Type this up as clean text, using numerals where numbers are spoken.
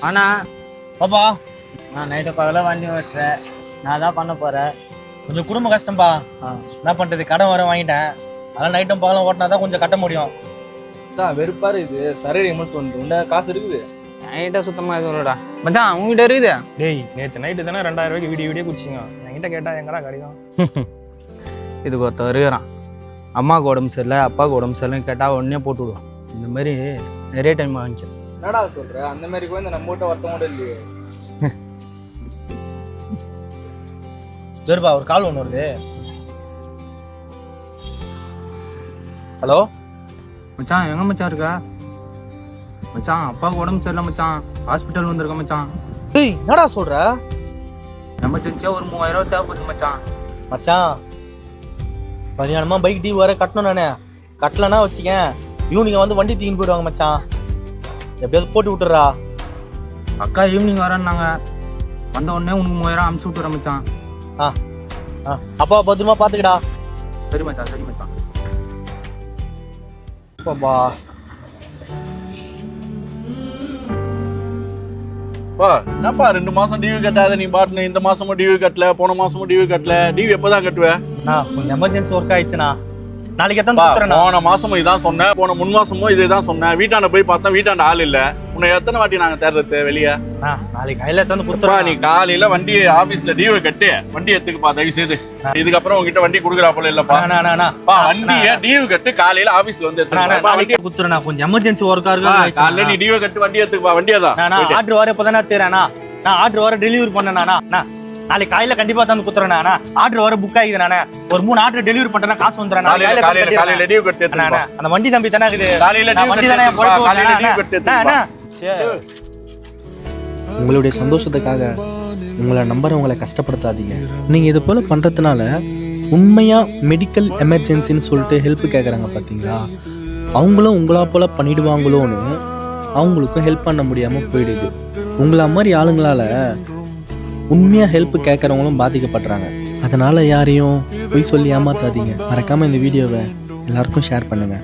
அண்ணா பாப்பா நான் நைட்டு பகலாக வண்டி ஓட்டுறேன். நான் தான் பண்ண போகிறேன். கொஞ்சம் குடும்ப கஷ்டம்பா. என்ன பண்ணுறது, கடன் வர வாங்கிட்டேன். அதெல்லாம் நைட்டும் பகலும் ஓட்டினா தான் கொஞ்சம் கட்ட முடியும். வெறுப்பாரு இது சரீரை மட்டும் வந்து உண்ட காசு இருக்குது. நைட்டாக சுத்தமாக இது இல்லைடா மச்சான். உங்ககிட்ட இருக்குது? டேய் நேற்று நைட்டு தானே 2000 ரூபாய்க்கு வீடியோ குடிச்சிங்க. என்கிட்ட கேட்டால் எங்கடா கிடைக்கும்? இதுக்கு ஒருத்தர் இருக்கிறான். அம்மாவுக்கு உடம்பு சரியில்லை, அப்பாவுக்கு உடம்பு சரியில்லைன்னு கேட்டால் உடனே போட்டு விடுவோம். இந்த மாதிரி நிறைய டைம் வாங்கிக்கிறேன். என்னடா சொல்ற? அந்த மாதிரி கூட நம்ம வீட்டை வருத்தம் கூட இல்லையே. ஜெருபா ஒரு கால் ஒன்று வருது. ஹலோ மச்சான் எங்கே மச்சான் இருக்கா? மச்சான் அப்பாவுக்கு உடம்பு சரியில்லை மச்சான். ஹாஸ்பிட்டல் வந்திருக்கேன் மச்சான். டேய் என்னடா சொல்ற? எமர்ஜென்சியாக ஒரு 3000 ரூபா தேவைப்படுது மச்சான். மச்சான் மதியானமா பைக் டியூ வர கட்டணும். நானே கட்டலன்னா வச்சுக்கேன் ஈவினிங் வந்து வண்டி தூக்கின்னு போயிடுவாங்க மச்சான். எப்படியாவது போட்டு விட்டுறா. அக்கா ஈவினிங் வரேன்னாங்க. வந்த உடனே உனக்கு 3000 அனுப்பிச்சு விட்டுறேன் மச்சான். அப்பா பத்திரமா பாத்துக்கடா. சரி மச்சான் சரி மச்சான். பாப்பா என்னப்பா 2 மாசம் டிவி கட்டாத நீ பாட்டுன்னு இந்த மாசமும் டிவி கட்டல, போன மாசமும் டிவி கட்டல. டிவி எப்பதான் கட்டுவ? கொஞ்சம் எமர்ஜென்சி ஒர்க் ஆயிடுச்சுண்ணா. நாளைக்கு எத்தனை கொடுத்துறேண்ணா. போன மாசமும் இதான் சொன்னேன், போன 3 மாசமும் இதேதான் சொன்னேன். வீட்டாண்ட போய் பார்த்தா வீட்டாண்ட ஆள் இல்ல. உன்னை எத்தனை வாட்டி நாங்க தேடுறது வெளியே? நாளைக்கு கையில எத்தனை நீ கொடுத்துறேன். காலையில வண்டி ஆபீஸ்ல டிவி கட்டு வண்டி எடுத்துக்குப்பா தயவு செய்து. இதுக்கப்புறம் உங்ககிட்ட வண்டி குடுக்குறா போல இல்லப்பா. வண்டிய டிவி கட்டு காலையில ஆபீஸ்ல வந்து வண்டி கொடுத்துறேண்ணா. கொஞ்சம் எமர்ஜென்சி ஒர்க்கா இருக்கு. காலையில நீ டிவி கட்டு வண்டி எடுத்துக்குப்பா. வண்டியாதான் ஆர்டர் வர இப்பதானே தேறேண்ணா. நான் ஆர்டர் வர டெலிவரி பண்ணேண்ணா. நாளைக்கு காலையில கண்டிப்பா தந்து குத்துறேண்ணா. ஆர்டர் வர புக் ஆகிதுண்ணா. ஒரு 3 ஆர்டர் டெலிவரி பண்றேன்னா காசு வந்துடுறேன். காலையில டிவி கட்டு அந்த வண்டி நம்பி தானே இருக்குது. காலையில வண்டி தானே உங்களுடைய சந்தோஷத்துக்காக உங்களை நம்புறவங்களை கஷ்டப்படுத்தாதீங்க. நீங்கள் இது போல் பண்ணுறதுனால உண்மையாக மெடிக்கல் எமர்ஜென்சின்னு சொல்லிட்டு ஹெல்ப் கேட்குறாங்க பார்த்தீங்களா, அவங்களும் உங்களா போல் பண்ணிடுவாங்களோன்னு அவங்களுக்கும் ஹெல்ப் பண்ண முடியாமல் போயிடுது. உங்களா மாதிரி ஆளுங்களால் உண்மையாக ஹெல்ப் கேட்குறவங்களும் பாதிக்கப்படுறாங்க. அதனால் யாரையும் பொய் சொல்லி ஏமாத்தாதீங்க. மறக்காமல் இந்த வீடியோவை எல்லாருக்கும் ஷேர் பண்ணுங்கள்.